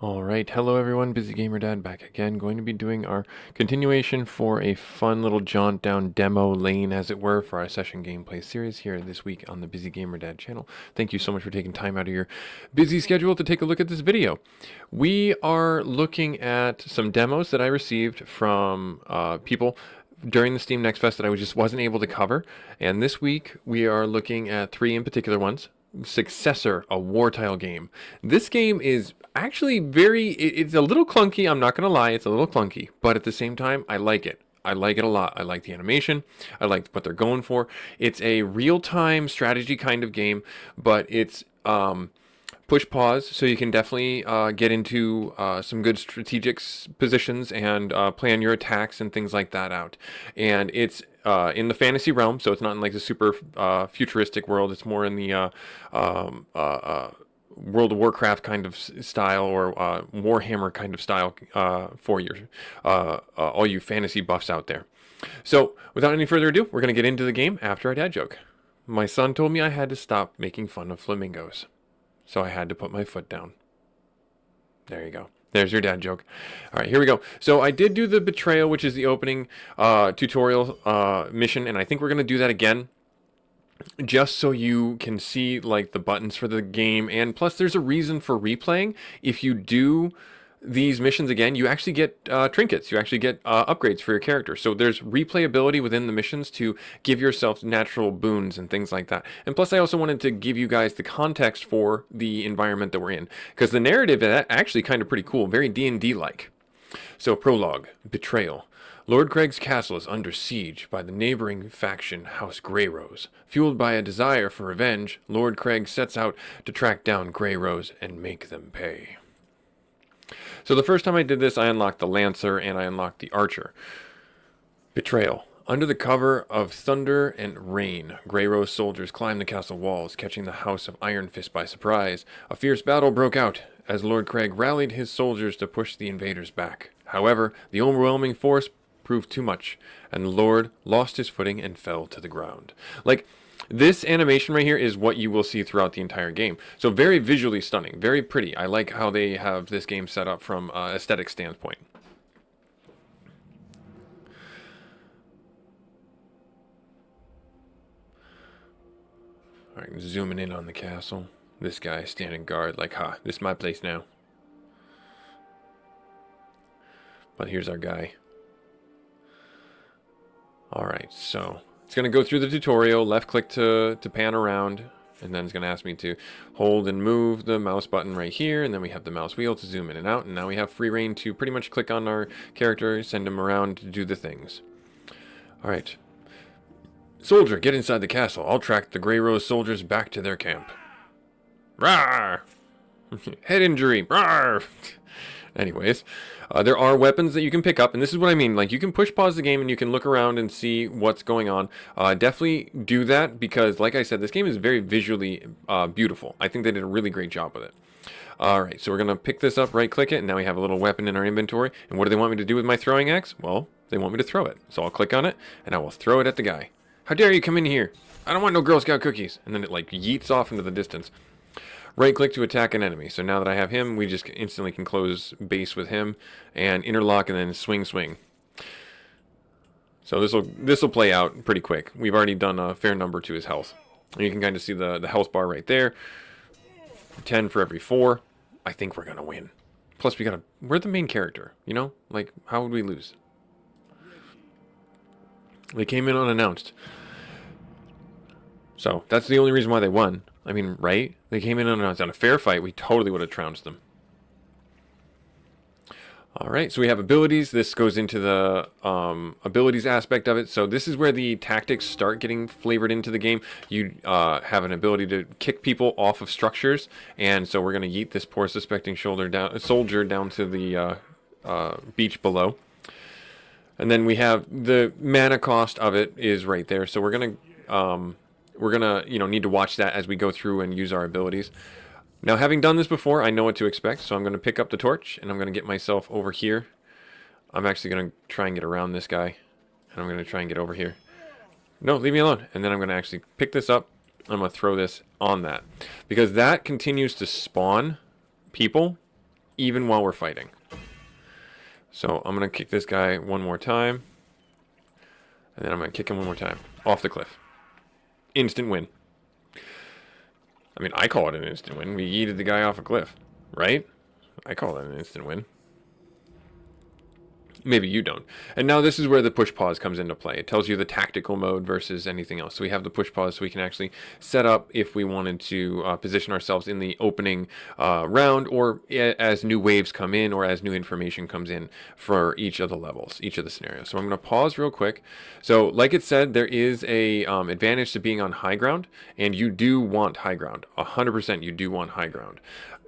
All right, hello everyone, busygamerdad back again. Going to be doing our continuation for a fun little jaunt down demo lane, as it were, for our session gameplay series here this week on the Busygamerdad channel. Thank you so much for taking time out of your busy schedule to take a look at this video. We are looking at some demos that I received from people during the Steam Next Fest that I just wasn't able to cover, and this week we are looking at three in particular ones. Successor, a Wartile game. This game is actually it's a little clunky, I'm not going to lie, it's a little clunky, but at the same time, I like it. I like it a lot. I like the animation. I like what they're going for. It's a real-time strategy kind of game, but it's push pause, so you can definitely get into some good strategic positions and plan your attacks and things like that out. And it's in the fantasy realm, so it's not in like the super futuristic world. It's more in the World of Warcraft kind of style, or Warhammer kind of style, for your all you fantasy buffs out there. So without any further ado, we're going to get into the game after our dad joke. My son told me I had to stop making fun of flamingos, so I had to put my foot down. There you go. There's your dad joke. All right, here we go. So I did do the betrayal, which is the opening tutorial mission, and I think we're going to do that again, just so you can see like the buttons for the game. And plus, there's a reason for replaying. If you do these missions again, you actually get trinkets. You actually get upgrades for your character. So there's replayability within the missions to give yourself natural boons and things like that. And plus, I also wanted to give you guys the context for the environment that we're in, because the narrative is actually kind of pretty cool, very D&D like. So prologue, betrayal. Lord Craig's castle is under siege by the neighboring faction House Greyrose. Fueled by a desire for revenge, Lord Craig sets out to track down Greyrose and make them pay. So the first time I did this, I unlocked the Lancer and I unlocked the Archer. Betrayal. Under the cover of thunder and rain, Greyrose soldiers climbed the castle walls, catching the House of Iron Fist by surprise. A fierce battle broke out as Lord Craig rallied his soldiers to push the invaders back. However, the overwhelming force proved too much, and the Lord lost his footing and fell to the ground. Like, this animation right here is what you will see throughout the entire game. So very visually stunning, very pretty. I like how they have this game set up from an aesthetic standpoint. Alright, zooming in on the castle. This guy standing guard like, this is my place now. But here's our guy. Alright, so it's going to go through the tutorial, left click to pan around, and then it's going to ask me to hold and move the mouse button right here, and then we have the mouse wheel to zoom in and out, and now we have free reign to pretty much click on our character, send him around to do the things. Alright. Soldier, get inside the castle. I'll track the Greyrose soldiers back to their camp. Rawr! Head injury. Rawr! Anyways, there are weapons that you can pick up, and this is what I mean. Like, you can push pause the game and you can look around and see what's going on. Definitely do that, because, like I said, this game is very visually beautiful. I think they did a really great job with it. Alright, so we're going to pick this up, right-click it, and now we have a little weapon in our inventory. And what do they want me to do with my throwing axe? Well, they want me to throw it. So I'll click on it, and I will throw it at the guy. How dare you come in here? I don't want no Girl Scout cookies. And then it, like, yeets off into the distance. Right-click to attack an enemy. So now that I have him, we just instantly can close base with him and interlock and then swing, swing. So this will play out pretty quick. We've already done a fair number to his health. And you can kind of see the health bar right there. 10 for every 4. I think we're gonna win. Plus, we're the main character. You know, like, how would we lose? They came in unannounced. So that's the only reason why they won. I mean, right? They came in unannounced. On a fair fight, we totally would have trounced them. Alright, so we have abilities. This goes into the abilities aspect of it. So this is where the tactics start getting flavored into the game. You have an ability to kick people off of structures. And so we're going to yeet this poor suspecting soldier down to the beach below. And then we have the mana cost of it is right there. So we're going to need to watch that as we go through and use our abilities. Now, having done this before, I know what to expect, so I'm going to pick up the torch, and I'm going to get myself over here. I'm actually going to try and get around this guy, and I'm going to try and get over here. No, leave me alone. And then I'm going to actually pick this up, and I'm going to throw this on that. Because that continues to spawn people even while we're fighting. So I'm going to kick this guy one more time. And then I'm going to kick him one more time. Off the cliff. Instant win. I mean, I call it an instant win. We yeeted the guy off a cliff. Right? I call it an instant win. Maybe you don't. And now this is where the push pause comes into play. It tells you the tactical mode versus anything else. So we have the push pause so we can actually set up if we wanted to position ourselves in the opening round, or as new waves come in, or as new information comes in for each of the levels, each of the scenarios. So I'm going to pause real quick. So like it said, there is a advantage to being on high ground, and you do want high ground. 100% you do want high ground.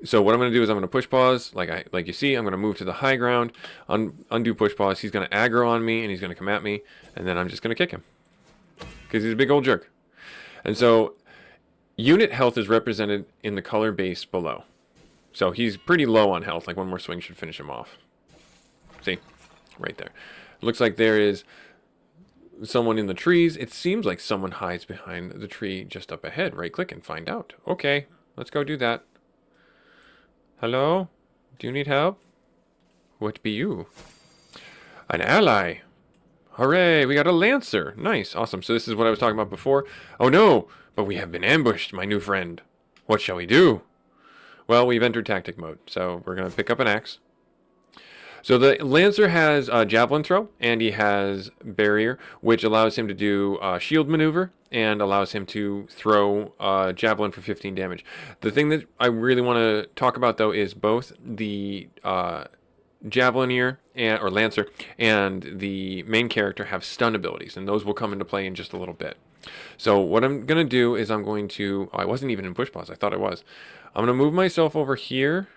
So what I'm going to do is I'm going to push pause, like you see. I'm going to move to the high ground, undo push pause. He's going to aggro on me, and he's going to come at me, and then I'm just going to kick him because he's a big old jerk. And so unit health is represented in the color base below. So he's pretty low on health. Like one more swing should finish him off. See? Right there. Looks like there is someone in the trees. It seems like someone hides behind the tree just up ahead. Right click and find out. Okay, let's go do that. Hello? Do you need help? What be you? An ally. Hooray, we got a lancer. Nice, awesome. So this is what I was talking about before. Oh no, but we have been ambushed, my new friend. What shall we do? Well, we've entered tactic mode, so we're going to pick up an axe. So the Lancer has javelin throw, and he has barrier, which allows him to do shield maneuver and allows him to throw javelin for 15 damage. The thing that I really want to talk about, though, is both the Javelineer or Lancer and the main character have stun abilities, and those will come into play in just a little bit. So what I'm going to do is I'm going to... Oh, I wasn't even in push pause. I thought I was. I'm going to move myself over here.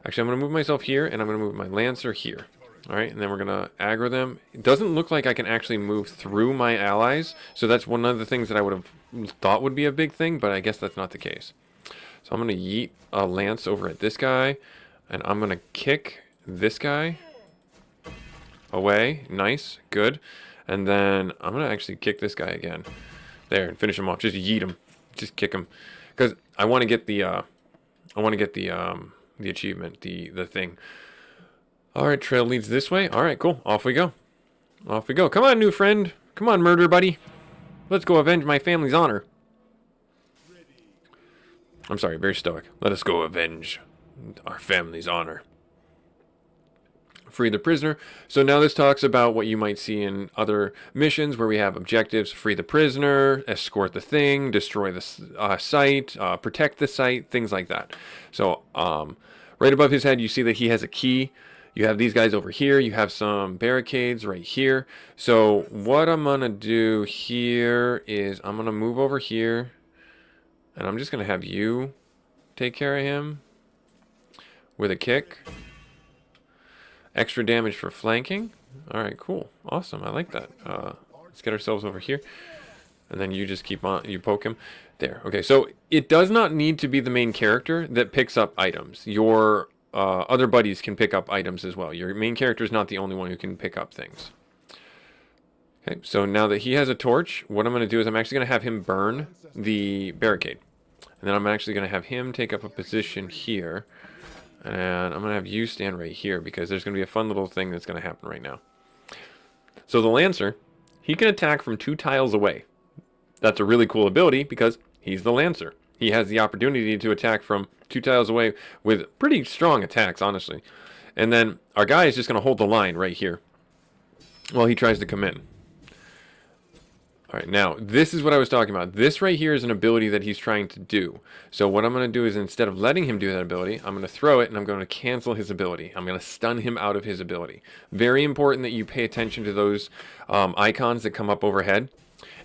Actually, I'm going to move myself here, and I'm going to move my Lancer here. All right, and then we're going to aggro them. It doesn't look like I can actually move through my allies, so that's one of the things that I would have thought would be a big thing, but I guess that's not the case. So I'm going to yeet a lance over at this guy, and I'm going to kick this guy away. Nice, good. And then I'm going to actually kick this guy again. There, and finish him off. Just yeet him. Just kick him. Because I want to get the, the achievement, the thing. All right, trail leads this way. All right, cool. Off we go. Off we go. Come on, new friend. Come on, murder buddy. Let's go avenge my family's honor. I'm sorry, very stoic. Let us go avenge our family's honor. Free the prisoner. So now this talks about what you might see in other missions where we have objectives: free the prisoner, escort the thing, destroy the site, protect the site, things like that. So right above his head, you see that he has a key. You have these guys over here. You have some barricades right here. So what I'm going to do here is I'm going to move over here, and I'm just going to have you take care of him with a kick. Extra damage for flanking. All right, cool. Awesome. I like that. Let's get ourselves over here. And then you just keep on, you poke him. There. Okay, so it does not need to be the main character that picks up items. Your other buddies can pick up items as well. Your main character is not the only one who can pick up things. Okay, so now that he has a torch, what I'm going to do is I'm actually going to have him burn the barricade. And then I'm actually going to have him take up a position here. And I'm going to have you stand right here because there's going to be a fun little thing that's going to happen right now. So the Lancer, he can attack from 2 tiles away. That's a really cool ability because he's the Lancer. He has the opportunity to attack from 2 tiles away with pretty strong attacks, honestly. And then our guy is just going to hold the line right here while he tries to come in. All right, now, this is what I was talking about. This right here is an ability that he's trying to do. So what I'm going to do is instead of letting him do that ability, I'm going to throw it and I'm going to cancel his ability. I'm going to stun him out of his ability. Very important that you pay attention to those icons that come up overhead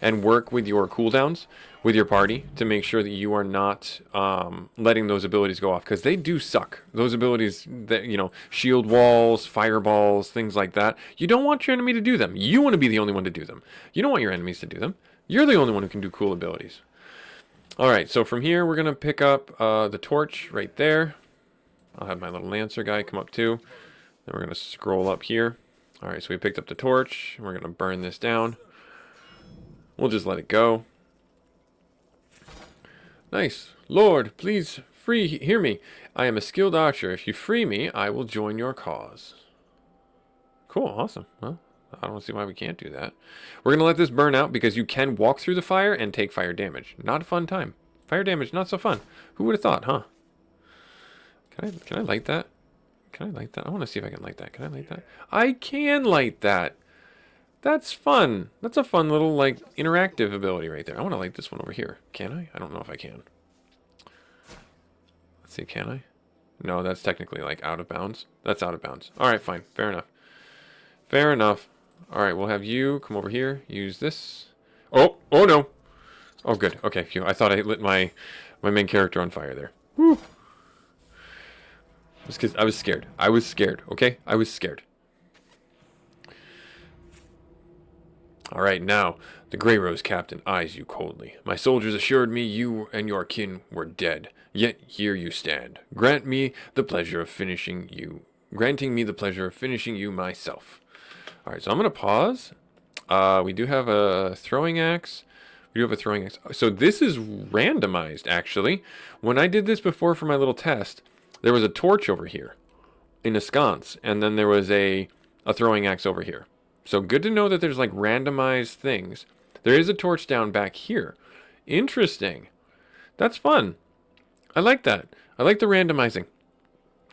and work with your cooldowns with your party to make sure that you are not letting those abilities go off, because they do suck. Those abilities, that, you know, shield walls, fireballs, things like that. You don't want your enemy to do them. You want to be the only one to do them. You don't want your enemies to do them. You're the only one who can do cool abilities. All right, so from here, we're going to pick up the torch right there. I'll have my little Lancer guy come up too. Then we're going to scroll up here. All right, so we picked up the torch. And we're going to burn this down. We'll just let it go. Nice. Lord, please hear me. I am a skilled archer. If you free me, I will join your cause. Cool, awesome. Well, I don't see why we can't do that. We're going to let this burn out because you can walk through the fire and take fire damage. Not a fun time. Fire damage, not so fun. Who would have thought, huh? Can I light that? Can I light that? I want to see if I can light that. Can I light that? I can light that. That's fun. That's a fun little, like, interactive ability right there. I want to light this one over here. Can I? I don't know if I can. Let's see, can I? No, that's technically, like, out of bounds. That's out of bounds. Alright, fine. Fair enough. Fair enough. Alright, we'll have you come over here. Use this. Oh! Oh, no! Oh, good. Okay, phew. I thought I lit my main character on fire there. Woo! Just because I was scared. I was scared, okay? I was scared. Alright, now, the Grey Rose captain eyes you coldly. My soldiers assured me you and your kin were dead, yet here you stand. Granting me the pleasure of finishing you myself. Alright, so I'm going to pause. We do have a throwing axe. We do have a throwing axe. So this is randomized, actually. When I did this before for my little test, there was a torch over here in a sconce, and then there was a throwing axe over here. So good to know that there's like randomized things. There is a torch down back here. Interesting. That's fun. I like that. I like the randomizing.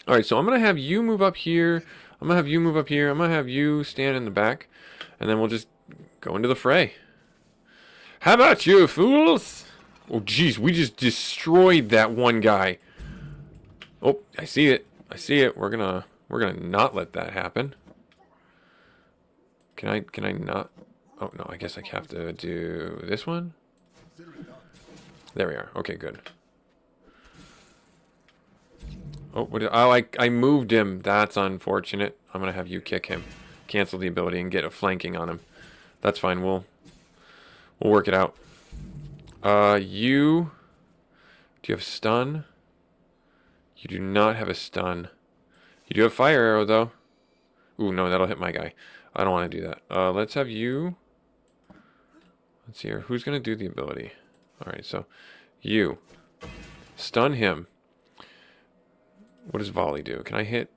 Alright, so I'm going to have you move up here. I'm going to have you move up here. I'm going to have you stand in the back. And then we'll just go into the fray. How about you, fools? Oh, jeez, we just destroyed that one guy. Oh, I see it. I see it. We're gonna not let that happen. Can I not? Oh, no, I guess I have to do this one. There we are. Okay, good. Oh, I moved him. That's unfortunate. I'm going to have you kick him. Cancel the ability and get a flanking on him. That's fine. We'll work it out. Do you have stun? You do not have a stun. You do have fire arrow, though. Ooh, no, that'll hit my guy. I don't want to do that. Let's have you. Let's see here. Who's going to do the ability? Alright, so you. Stun him. What does volley do? Can I hit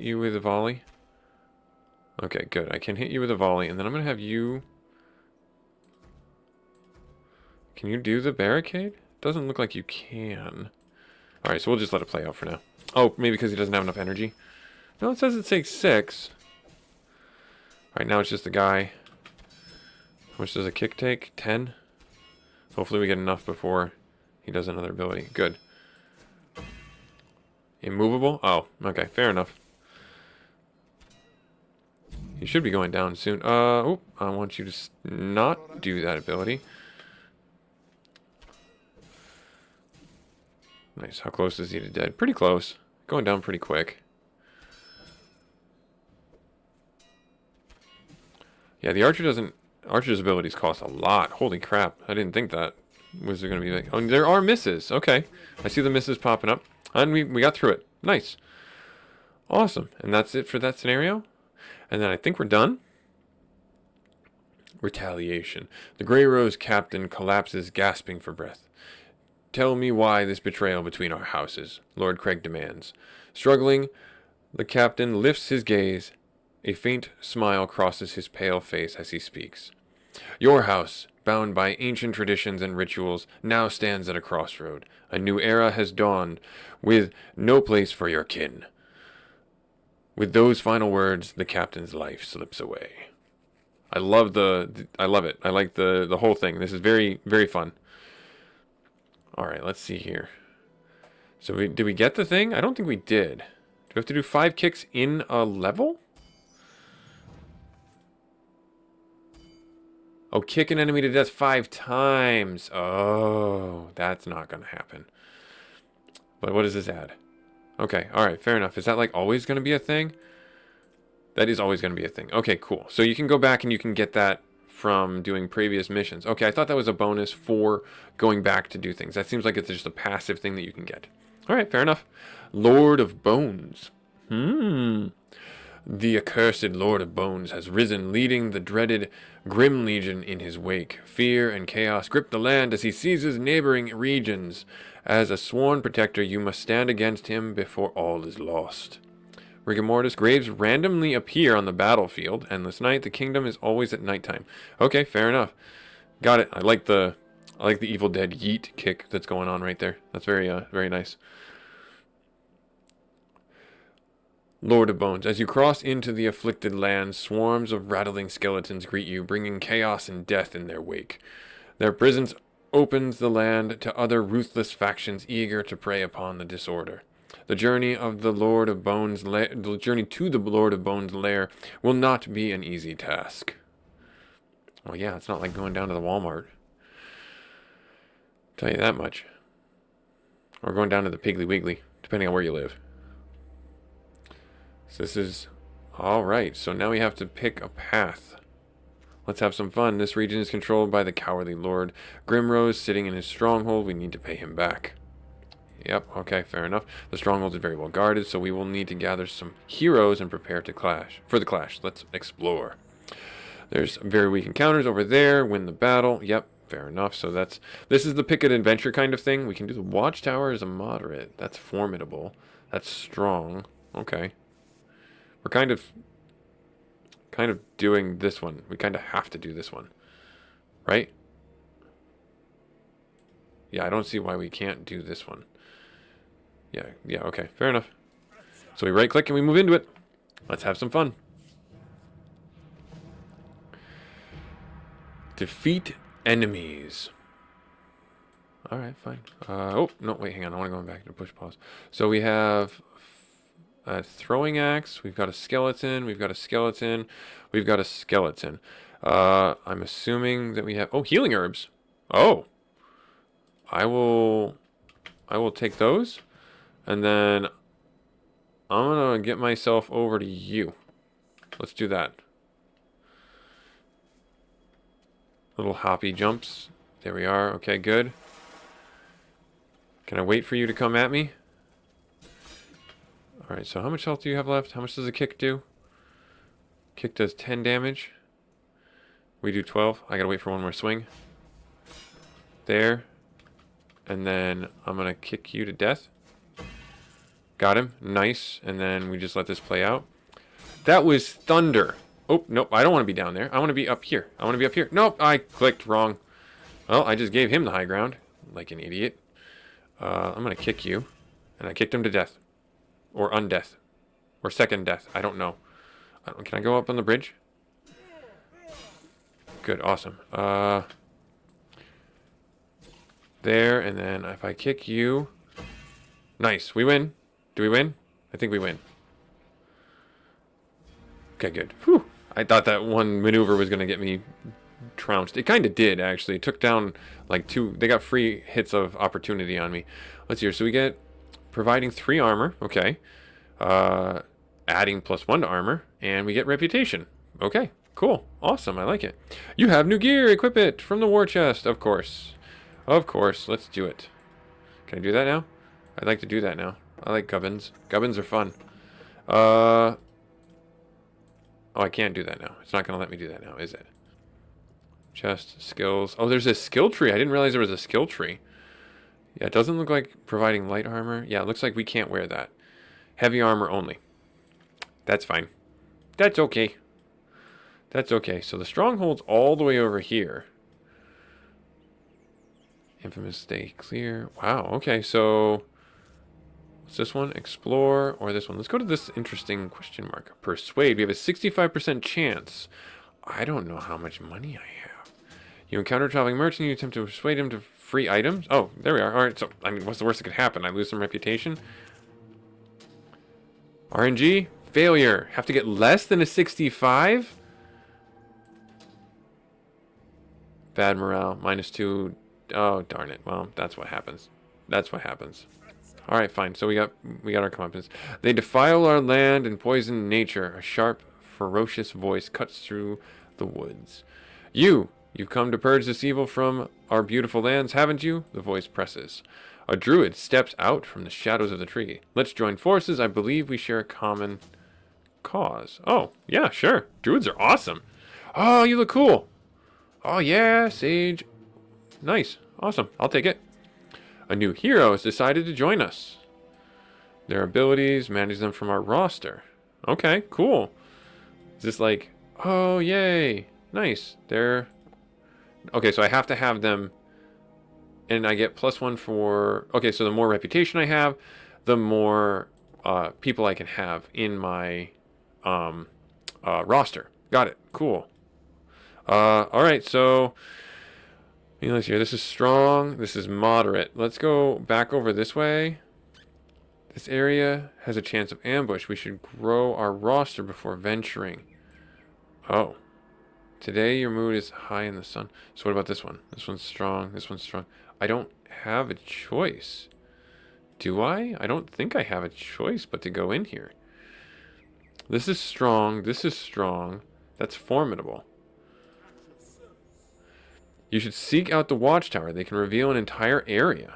you with a volley? Okay, good. I can hit you with a volley, and then I'm going to have you. Can you do the barricade? Doesn't look like you can. Alright, so we'll just let it play out for now. Oh, maybe because he doesn't have enough energy. No, it says it takes 6. Alright, now it's just the guy. How much does a kick take? 10? Hopefully we get enough before he does another ability. Good. Immovable? Oh, okay, fair enough. He should be going down soon. Oh, I want you to not do that ability. Nice. How close is he to dead? Pretty close. Going down pretty quick. Yeah, the archer doesn't... Archer's abilities cost a lot. Holy crap. I didn't think that was there going to be like... Oh, there are misses. Okay. I see the misses popping up. And we got through it. Nice. Awesome. And that's it for that scenario. And then I think we're done. Retaliation. The Grey Rose captain collapses, gasping for breath. Tell me why this betrayal between our houses, Lord Craig demands. Struggling, the captain lifts his gaze. A faint smile crosses his pale face as he speaks. Your house, bound by ancient traditions and rituals, now stands at a crossroad. A new era has dawned, with no place for your kin. With those final words, the captain's life slips away. I love it. I like the whole thing. This is very, very fun. Alright, let's see here. So did we get the thing? I don't think we did. Do we have to do 5 kicks in a level? Oh, kick an enemy to death 5 times. Oh, that's not going to happen. But what does this add? Okay, alright, fair enough. Is that like always going to be a thing? That is always going to be a thing. Okay, cool. So you can go back and you can get that from doing previous missions. Okay, I thought that was a bonus for going back to do things. That seems like it's just a passive thing that you can get. Alright, fair enough. Lord of Bones. The accursed Lord of Bones has risen, leading the dreaded Grim Legion in his wake. Fear and chaos grip the land as he seizes neighboring regions. As a sworn protector, you must stand against him before all is lost. Rigor mortis graves randomly appear on the battlefield. Endless night. The kingdom is always at nighttime. Okay, fair enough. Got it. I like the Evil Dead yeet kick that's going on right there. That's very nice. Lord of Bones, as you cross into the afflicted land, swarms of rattling skeletons greet you, bringing chaos and death in their wake. Their presence opens the land to other ruthless factions eager to prey upon the disorder. The journey to the Lord of Bones' lair will not be an easy task. Well, yeah, it's not like going down to the Walmart. Tell you that much. Or going down to the Piggly Wiggly, depending on where you live. So this is... Alright, so now we have to pick a path. Let's have some fun. This region is controlled by the cowardly Lord Grimrose sitting in his stronghold. We need to pay him back. Yep, okay, fair enough. The stronghold is very well guarded, so we will need to gather some heroes and prepare to clash. For the clash, let's explore. There's very weak encounters over there. Win the battle. Yep, fair enough. So this is the pick an adventure kind of thing. We can do the watchtower as a moderate. That's formidable. That's strong. Okay. We're kind of doing this one. We kind of have to do this one. Right? Yeah, I don't see why we can't do this one. Yeah, okay. Fair enough. So we right click and we move into it. Let's have some fun. Defeat enemies. Alright, fine. Oh, no, wait, hang on. I want to go back to push pause. So we have a throwing axe. We've got a skeleton. We've got a skeleton. We've got a skeleton. I'm assuming that we have... Oh, healing herbs. Oh. I will take those. And then I'm going to get myself over to you. Let's do that. Little hoppy jumps. There we are. Okay, good. Can I wait for you to come at me? Alright, so how much health do you have left? How much does a kick do? Kick does 10 damage. We do 12. I gotta wait for one more swing. There. And then I'm gonna kick you to death. Got him. Nice. And then we just let this play out. That was thunder. Oh, nope. I don't want to be down there. I want to be up here. I want to be up here. Nope. I clicked wrong. Well, I just gave him the high ground. Like an idiot. I'm going to kick you. And I kicked him to death. Or undeath. Or second death. I don't know. Can I go up on the bridge? Good. Awesome. There. And then if I kick you... Nice. We win. Do we win? I think we win. Okay, good. Whew. I thought that one maneuver was going to get me trounced. It kind of did, actually. It took down like 2... They got free hits of opportunity on me. Let's see here. So we get providing 3 armor. Okay. Adding +1 to armor. And we get reputation. Okay. Cool. Awesome. I like it. You have new gear. Equip it from the war chest. Of course. Of course. Let's do it. Can I do that now? I'd like to do that now. I like gubbins. Gubbins are fun. Oh, I can't do that now. It's not going to let me do that now, is it? Chest, skills. Oh, there's a skill tree. I didn't realize there was a skill tree. Yeah, it doesn't look like providing light armor. Yeah, it looks like we can't wear that. Heavy armor only. That's fine. That's okay. That's okay. So the stronghold's all the way over here. Infamous, stay clear. Wow, okay, so... What's this one? Explore, or this one? Let's go to this interesting question mark. Persuade. We have a 65% chance. I don't know how much money I have. You encounter a traveling merchant, you attempt to persuade him to free items. Oh, there we are. Alright, so, I mean, what's the worst that could happen? I lose some reputation? RNG? Failure. Have to get less than a 65? Bad morale. -2. Oh, darn it. Well, that's what happens. That's what happens. Alright, fine. So we got our comeuppance. They defile our land and poison nature. A sharp, ferocious voice cuts through the woods. You've come to purge this evil from our beautiful lands, haven't you? The voice presses. A druid steps out from the shadows of the tree. Let's join forces. I believe we share a common cause. Oh, yeah, sure. Druids are awesome. Oh, you look cool. Oh, yeah, Sage. Nice. Awesome. I'll take it. A new hero has decided to join us. Their abilities, manage them from our roster. Okay, cool. Is this like, oh, yay. Nice. They're... Okay, so I have to have them, and I get +1 for... Okay, so the more reputation I have, the more people I can have in my roster. Got it. Cool. Alright, so... Let's see here. This is strong. This is moderate. Let's go back over this way. This area has a chance of ambush. We should grow our roster before venturing. Oh. Today your mood is high in the sun. So what about this one? This one's strong. This one's strong. I don't have a choice. Do I? I don't think I have a choice but to go in here. This is strong. This is strong. That's formidable. You should seek out the watchtower. They can reveal an entire area.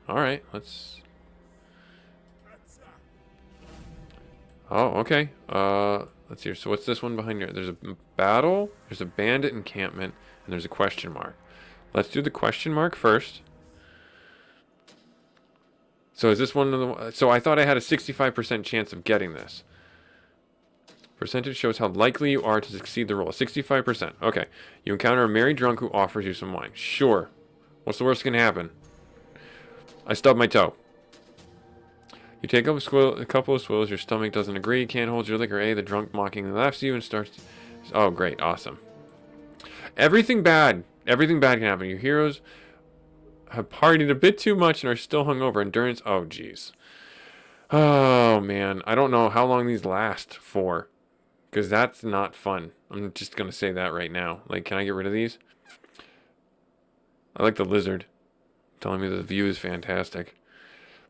Alright, let's... Oh, okay. Let's see here. So what's this one behind here? There's a battle, there's a bandit encampment, and there's a question mark. Let's do the question mark first. So is this one of the... So I thought I had a 65% chance of getting this. Percentage shows how likely you are to succeed the roll. 65%. Okay. You encounter a merry drunk who offers you some wine. Sure. What's the worst that can happen? I stub my toe. You take up a couple of swills. Your stomach doesn't agree. Can't hold your liquor. The drunk mockingly laughs at you and starts to... Oh, great. Awesome. Everything bad. Everything bad can happen. Your heroes have partied a bit too much and are still hungover. Endurance. Oh, jeez. Oh, man. I don't know how long these last for. Because that's not fun. I'm just going to say that right now. Like, can I get rid of these? I like the lizard. Telling me the view is fantastic.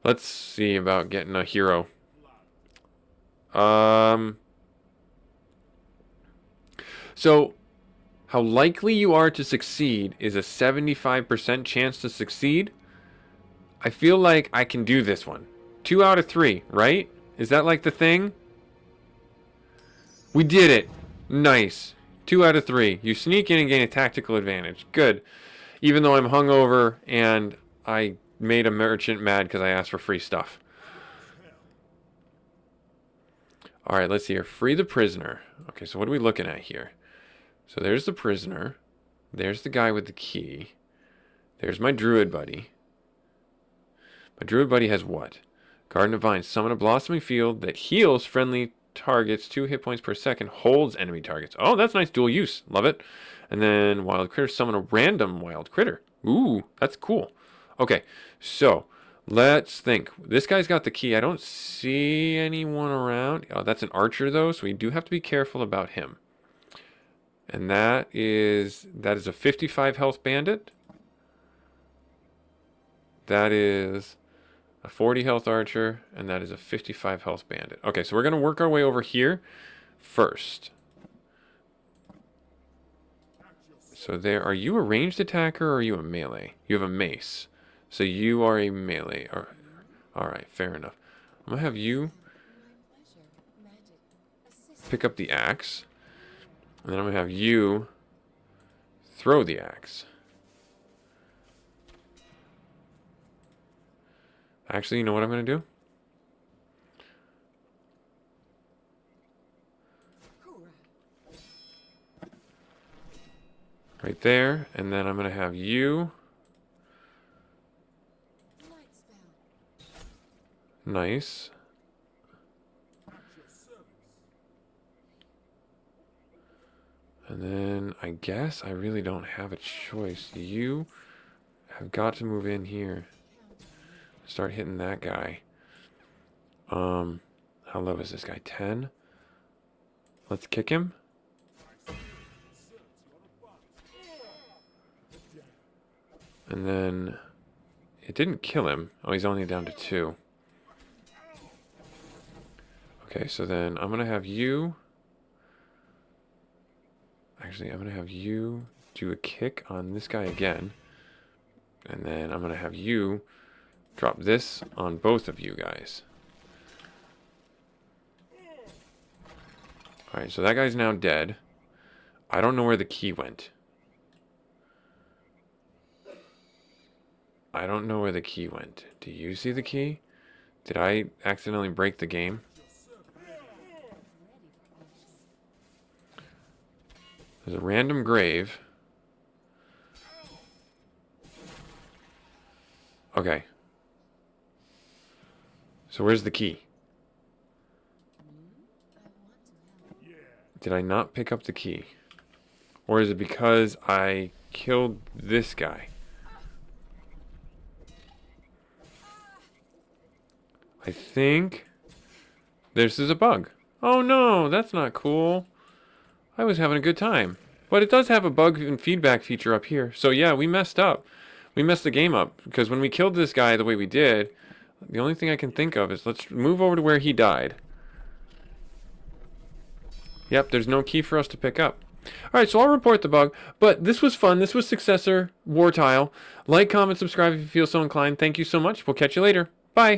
Let's see about getting a hero. So, how likely you are to succeed is a 75% chance to succeed. I feel like I can do this one. 2 out of 3, right? Is that like the thing? We did it. Nice. 2 out of 3. You sneak in and gain a tactical advantage. Good. Even though I'm hungover and I made a merchant mad because I asked for free stuff. Alright, let's see here. Free the prisoner. Okay, so what are we looking at here? So there's the prisoner. There's the guy with the key. There's my druid buddy. My druid buddy has what? Garden of Vines. Summon a blossoming field that heals friendly targets 2 hit points per second, holds enemy targets. Oh, that's nice. Dual use. Love it. And then wild critter. Summon a random wild critter. Ooh, that's cool. Okay, so let's think. This guy's got the key. I don't see anyone around. Oh, that's an archer though, so we do have to be careful about him. And that is a 55 health bandit. That is a 40 health archer, and that is a 55 health bandit. Okay, so we're going to work our way over here first. So there, are you a ranged attacker or are you a melee? You have a mace. So you are a melee. Alright, fair enough. I'm going to have you pick up the axe. And then I'm going to have you throw the axe. Actually, you know what I'm going to do? Right there. And then I'm going to have you. Nice. And then I guess I really don't have a choice. You have got to move in here. Start hitting that guy. How low is this guy? 10? Let's kick him. And then it didn't kill him. Oh, he's only down to 2. Okay, so then I'm going to have you... Actually, I'm going to have you do a kick on this guy again. And then I'm going to have you drop this on both of you guys. Alright, so that guy's now dead. I don't know where the key went. I don't know where the key went. Do you see the key? Did I accidentally break the game? There's a random grave. Okay. So where's the key? Did I not pick up the key? Or is it because I killed this guy? I think this is a bug. Oh no, that's not cool. I was having a good time. But it does have a bug and feedback feature up here. So yeah, we messed up. We messed the game up. Because when we killed this guy the way we did, the only thing I can think of is let's move over to where he died. Yep, there's no key for us to pick up. Alright, so I'll report the bug. But this was fun. This was Successor, Wartile. Like, comment, subscribe if you feel so inclined. Thank you so much. We'll catch you later.